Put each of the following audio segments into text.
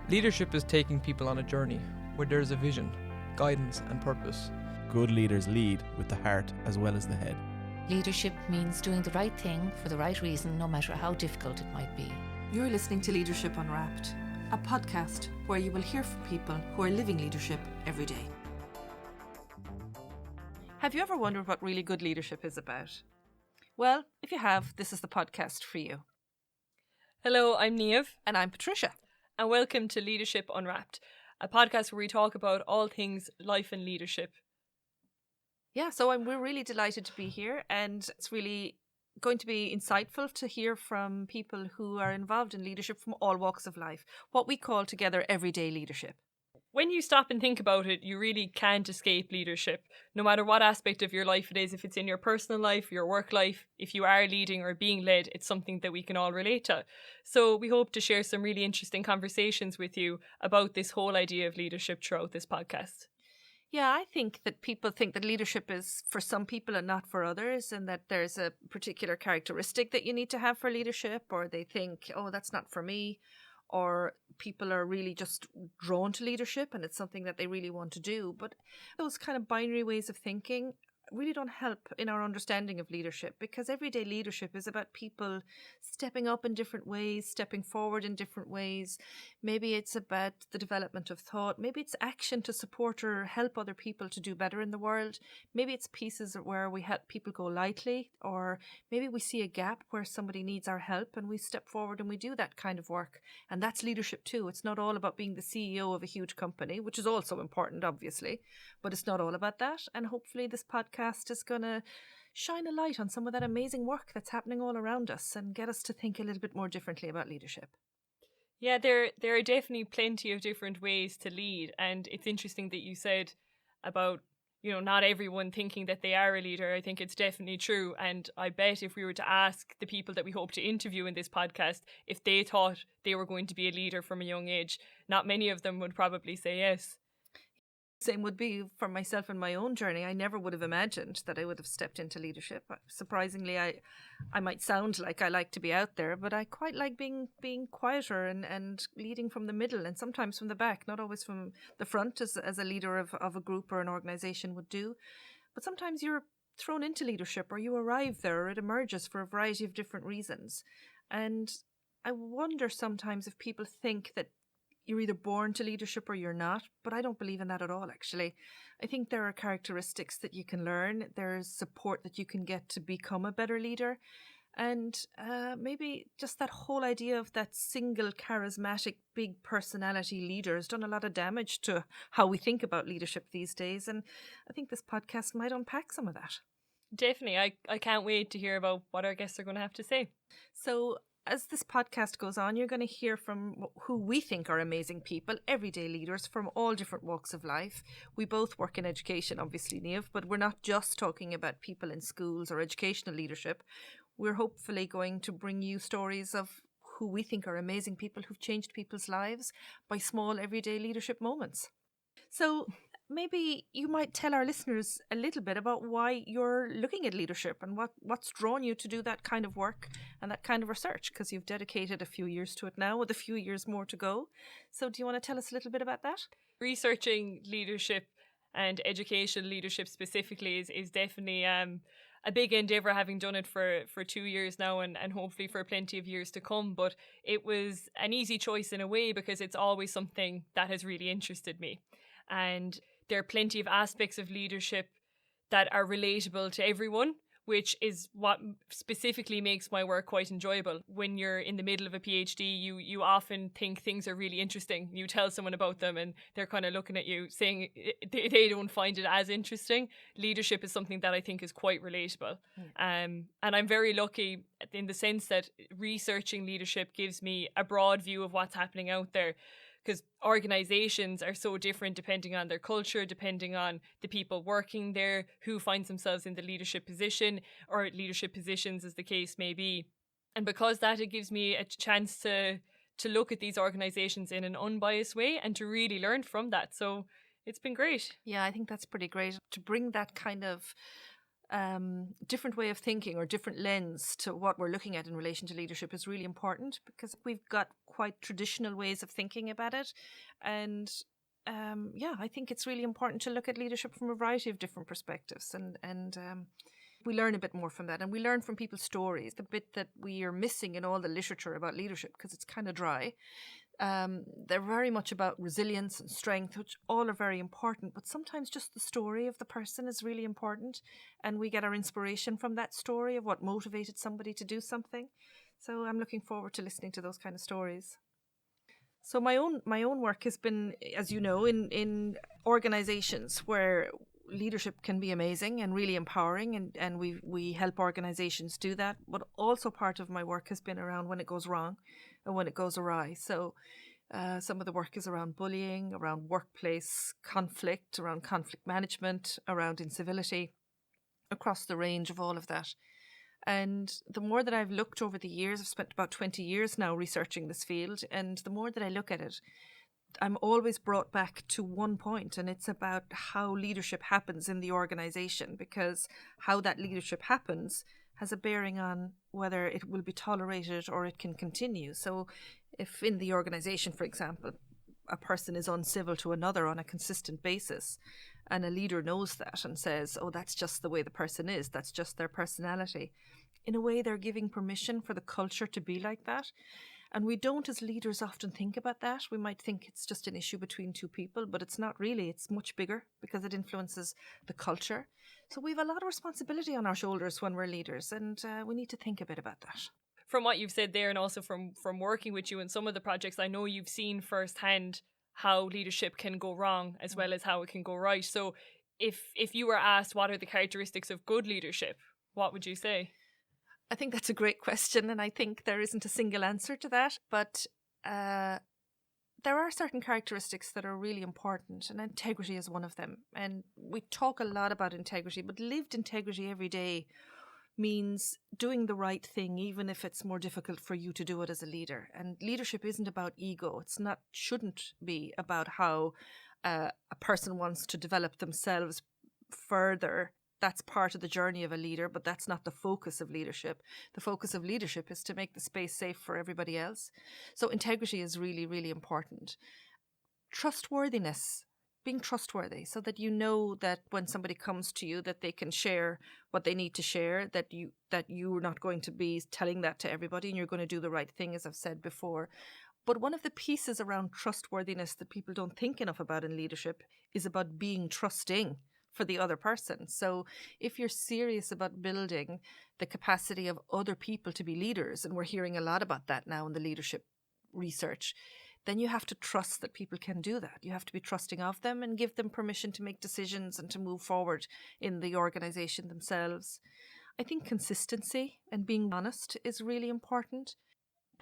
Leadership is taking people on a journey where there's a vision, guidance and purpose. Good leaders lead with the heart as well as the head. Leadership means doing the right thing for the right reason, no matter how difficult it might be. You're listening to Leadership Unwrapped, a podcast where you will hear from people who are living leadership every day. Have you ever wondered what really good leadership is about? Well, if you have, this is the podcast for you. Hello, I'm Niamh. And I'm Patricia. And welcome to Leadership Unwrapped, a podcast where we talk about all things life and leadership. Yeah, so we're really delighted to be here, and it's really going to be insightful to hear from people who are involved in leadership from all walks of life, what we call together everyday leadership. When you stop and think about it, you really can't escape leadership, no matter what aspect of your life it is. If it's in your personal life, your work life, if you are leading or being led, it's something that we can all relate to. So we hope to share some really interesting conversations with you about this whole idea of leadership throughout this podcast. Yeah, I think that people think that leadership is for some people and not for others, and that there's a particular characteristic that you need to have for leadership, or they think, oh, that's not for me. Or people are really just drawn to leadership and it's something that they really want to do. But those kind of binary ways of thinking really don't help in our understanding of leadership, because everyday leadership is about people stepping up in different ways, stepping forward in different ways. Maybe it's about the development of thought. Maybe it's action to support or help other people to do better in the world. Maybe it's pieces where we help people go lightly, or maybe we see a gap where somebody needs our help and we step forward and we do that kind of work. And that's leadership too. It's not all about being the CEO of a huge company, which is also important, obviously, but it's not all about that. And hopefully this podcast is going to shine a light on some of that amazing work that's happening all around us and get us to think a little bit more differently about leadership. Yeah, there are definitely plenty of different ways to lead. And it's interesting that you said about, not everyone thinking that they are a leader. I think it's definitely true. And I bet if we were to ask the people that we hope to interview in this podcast, if they thought they were going to be a leader from a young age, not many of them would probably say yes. Same would be for myself and my own journey. I never would have imagined that I would have stepped into leadership. Surprisingly, I might sound like I like to be out there, but I quite like being quieter and leading from the middle and sometimes from the back, not always from the front as a leader of a group or an organization would do. But sometimes you're thrown into leadership or you arrive there or it emerges for a variety of different reasons. And I wonder sometimes if people think that you're either born to leadership or you're not, but I don't believe in that at all, actually. I think there are characteristics that you can learn. There's support that you can get to become a better leader. And maybe just that whole idea of that single charismatic big personality leader has done a lot of damage to how we think about leadership these days. And I think this podcast might unpack some of that. Definitely. I can't wait to hear about what our guests are going to have to say. So as this podcast goes on, you're going to hear from who we think are amazing people, everyday leaders from all different walks of life. We both work in education, obviously, Niamh, but we're not just talking about people in schools or educational leadership. We're hopefully going to bring you stories of who we think are amazing people who've changed people's lives by small everyday leadership moments. So maybe you might tell our listeners a little bit about why you're looking at leadership and what's drawn you to do that kind of work and that kind of research, because you've dedicated a few years to it now with a few years more to go. So do you want to tell us a little bit about that? Researching leadership and educational leadership specifically is definitely a big endeavour, having done it for 2 years now and hopefully for plenty of years to come. But it was an easy choice in a way because it's always something that has really interested me. And there are plenty of aspects of leadership that are relatable to everyone, which is what specifically makes my work quite enjoyable. When you're in the middle of a PhD, you often think things are really interesting. You tell someone about them and they're kind of looking at you saying they don't find it as interesting. Leadership is something that I think is quite relatable. And I'm very lucky in the sense that researching leadership gives me a broad view of what's happening out there, because organizations are so different depending on their culture, depending on the people working there, who finds themselves in the leadership position or leadership positions as the case may be. And because that, it gives me a chance to look at these organizations in an unbiased way and to really learn from that. So it's been great. Yeah, I think that's pretty great to bring that kind of different way of thinking or different lens to what we're looking at in relation to leadership is really important, because we've got quite traditional ways of thinking about it. And I think it's really important to look at leadership from a variety of different perspectives, and we learn a bit more from that, and we learn from people's stories. The bit that we are missing in all the literature about leadership, because it's kind of dry. They're very much about resilience and strength, which all are very important, but sometimes just the story of the person is really important, and we get our inspiration from that story of what motivated somebody to do something. So I'm looking forward to listening to those kind of stories. So my own work has been, as you know, in organizations where leadership can be amazing and really empowering, and we help organizations do that. But also part of my work has been around when it goes wrong and when it goes awry. So some of the work is around bullying, around workplace conflict, around conflict management, around incivility, across the range of all of that. And the more that I've looked over the years, I've spent about 20 years now researching this field, and the more that I look at it, I'm always brought back to one point, and it's about how leadership happens in the organization, because how that leadership happens has a bearing on whether it will be tolerated or it can continue. So if in the organization, for example, a person is uncivil to another on a consistent basis, and a leader knows that and says, oh, that's just the way the person is, that's just their personality, in a way they're giving permission for the culture to be like that. And we don't, as leaders, often think about that. We might think it's just an issue between two people, but it's not really. It's much bigger, because it influences the culture. So we have a lot of responsibility on our shoulders when we're leaders, and we need to think a bit about that. From what you've said there, and also from working with you in some of the projects, I know you've seen firsthand how leadership can go wrong as well as how it can go right. So if you were asked what are the characteristics of good leadership, what would you say? I think that's a great question, and I think there isn't a single answer to that, but there are certain characteristics that are really important, and integrity is one of them. And we talk a lot about integrity, but lived integrity every day means doing the right thing, even if it's more difficult for you to do it as a leader. And leadership isn't about ego. Shouldn't be about how a person wants to develop themselves further. That's part of the journey of a leader, but that's not the focus of leadership. The focus of leadership is to make the space safe for everybody else. So integrity is really, really important. Trustworthiness, being trustworthy, so that you know that when somebody comes to you, that they can share what they need to share, that you're not going to be telling that to everybody, and you're going to do the right thing, as I've said before. But one of the pieces around trustworthiness that people don't think enough about in leadership is about being trusting for the other person. So if you're serious about building the capacity of other people to be leaders, and we're hearing a lot about that now in the leadership research, then you have to trust that people can do that. You have to be trusting of them and give them permission to make decisions and to move forward in the organization themselves. I think consistency and being honest is really important.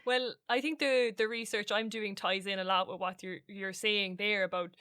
Well, I think the research I'm doing ties in a lot with what you're saying there about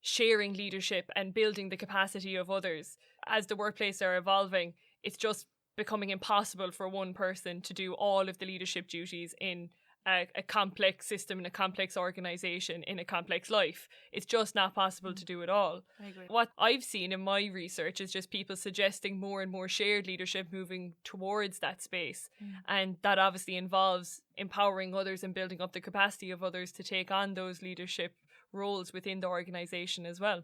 sharing leadership and building the capacity of others. As the workplace are evolving, it's just becoming impossible for one person to do all of the leadership duties in a complex system, in a complex organisation, in a complex life. It's just not possible to do it all. I agree. What I've seen in my research is just people suggesting more and more shared leadership moving towards that space. And that obviously involves empowering others and building up the capacity of others to take on those leadership roles within the organisation as well.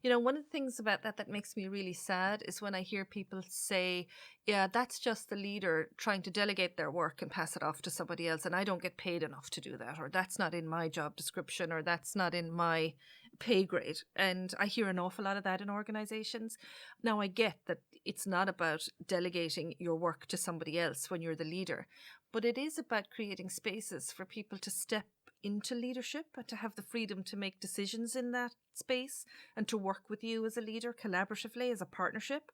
You know, one of the things about that makes me really sad is when I hear people say, yeah, that's just the leader trying to delegate their work and pass it off to somebody else, and I don't get paid enough to do that, or that's not in my job description, or that's not in my pay grade. And I hear an awful lot of that in organizations. Now, I get that it's not about delegating your work to somebody else when you're the leader, but it is about creating spaces for people to step into leadership and to have the freedom to make decisions in that space and to work with you as a leader collaboratively, as a partnership.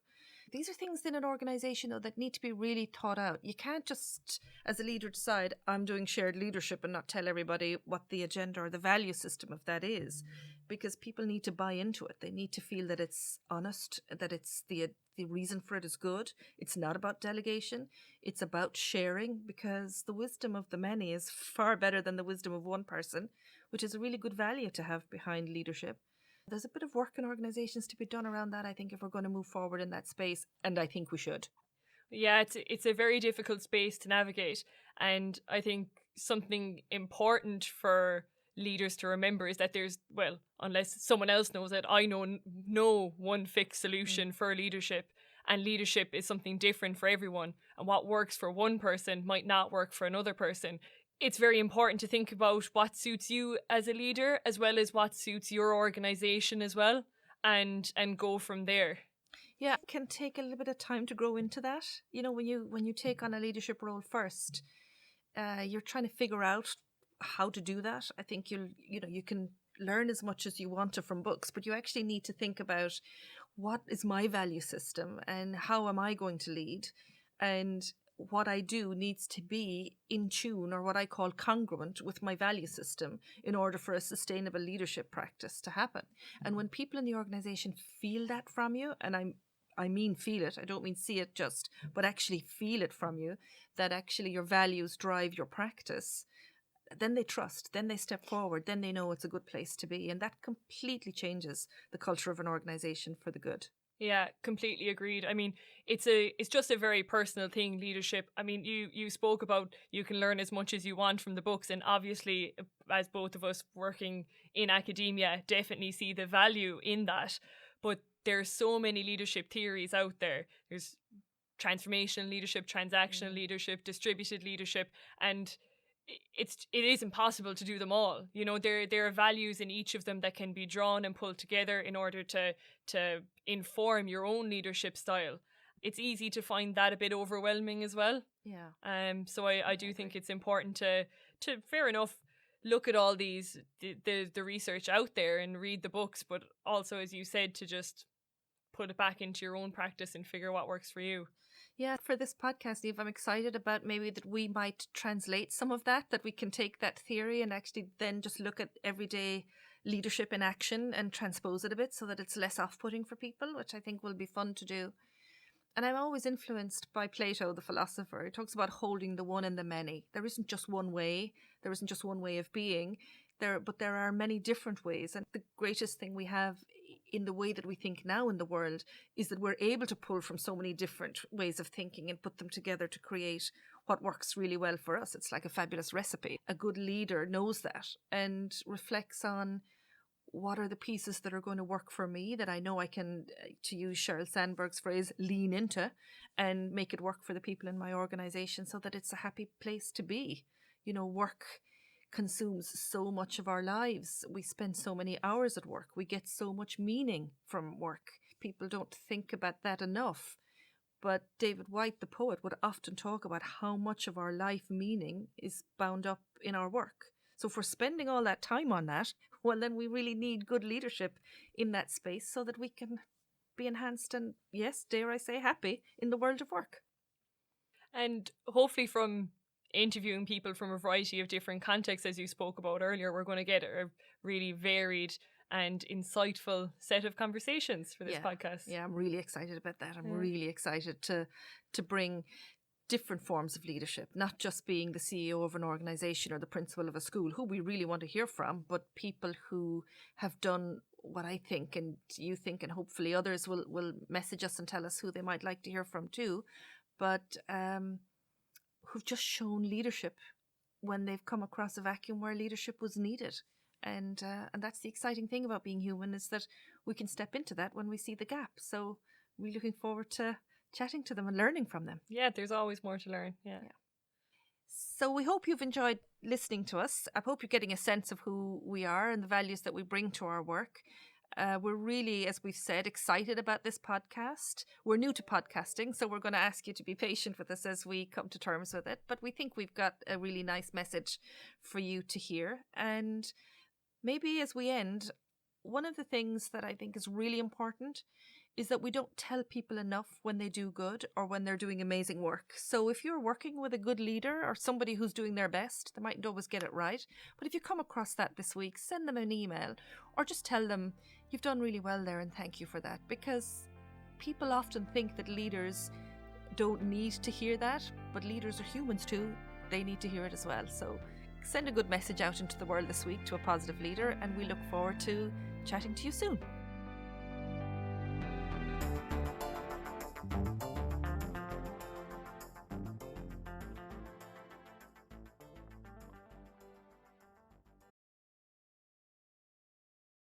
These are things in an organisation, though, that need to be really thought out. You can't just, as a leader, decide I'm doing shared leadership and not tell everybody what the agenda or the value system of that is, because people need to buy into it. They need to feel that it's honest, that it's the reason for it is good. It's not about delegation. It's about sharing, because the wisdom of the many is far better than the wisdom of one person, which is a really good value to have behind leadership. There's a bit of work in organizations to be done around that, I think, if we're going to move forward in that space, and I think we should. Yeah, it's a very difficult space to navigate, and I think something important for leaders to remember is that there's, well, unless someone else knows it, I know no one fixed solution for leadership, and leadership is something different for everyone, and what works for one person might not work for another person. It's very important to think about what suits you as a leader as well as what suits your organization as well, and go from there. Yeah, it can take a little bit of time to grow into that. You know, when you take on a leadership role first, you're trying to figure out how to do that. I think you can learn as much as you want to from books, but you actually need to think about what is my value system and how am I going to lead, and what I do needs to be in tune, or what I call congruent, with my value system in order for a sustainable leadership practice to happen. And when people in the organization feel that from you, and I mean feel it, I don't mean see it just, but actually feel it from you, that actually your values drive your practice, then they trust, then they step forward, then they know it's a good place to be. And that completely changes the culture of an organization for the good. Yeah, completely agreed. I mean, it's just a very personal thing, leadership. I mean, you spoke about you can learn as much as you want from the books, and obviously, as both of us working in academia, definitely see the value in that. But there's so many leadership theories out there. There's transformational leadership, transactional leadership, distributed leadership, and it is impossible to do them all. You know, there are values in each of them that can be drawn and pulled together in order to inform your own leadership style. It's easy to find that a bit overwhelming as well. Yeah. So I do think it's important to fair enough, look at all these the research out there and read the books, but also, as you said, to just put it back into your own practice and figure what works for you. Yeah, for this podcast, Niamh, I'm excited about maybe that we might translate some of that we can take that theory and actually then just look at everyday leadership in action and transpose it a bit so that it's less off-putting for people, which I think will be fun to do. And I'm always influenced by Plato, the philosopher. He talks about holding the one and the many. There isn't just one way. There isn't just one way of being. But there are many different ways. And the greatest thing we have in the way that we think now in the world is that we're able to pull from so many different ways of thinking and put them together to create what works really well for us. It's like a fabulous recipe. A good leader knows that and reflects on what are the pieces that are going to work for me that I know I can, to use Sheryl Sandberg's phrase, lean into and make it work for the people in my organization so that it's a happy place to be. You know, work consumes so much of our lives. We spend so many hours at work. We get so much meaning from work. People don't think about that enough. But David Whyte, the poet, would often talk about how much of our life meaning is bound up in our work. So if we're spending all that time on that, well, then we really need good leadership in that space so that we can be enhanced and, yes, dare I say, happy in the world of work. And hopefully from interviewing people from a variety of different contexts, as you spoke about earlier, we're going to get a really varied and insightful set of conversations for this podcast. Yeah, I'm really excited about that. I'm really excited to bring different forms of leadership, not just being the CEO of an organization or the principal of a school, who we really want to hear from, but people who have done what I think and you think, and hopefully others will message us and tell us who they might like to hear from too, but who've just shown leadership when they've come across a vacuum where leadership was needed. And that's the exciting thing about being human, is that we can step into that when we see the gap. So we're looking forward to chatting to them and learning from them. Yeah, there's always more to learn. Yeah. So we hope you've enjoyed listening to us. I hope you're getting a sense of who we are and the values that we bring to our work. We're really, as we've said, excited about this podcast. We're new to podcasting, so we're going to ask you to be patient with us as we come to terms with it. But we think we've got a really nice message for you to hear. And maybe as we end, one of the things that I think is really important is that we don't tell people enough when they do good or when they're doing amazing work. So if you're working with a good leader or somebody who's doing their best, they mightn't always get it right. But if you come across that this week, send them an email or just tell them you've done really well there and thank you for that. Because people often think that leaders don't need to hear that, but leaders are humans too. They need to hear it as well. So send a good message out into the world this week to a positive leader, and we look forward to chatting to you soon.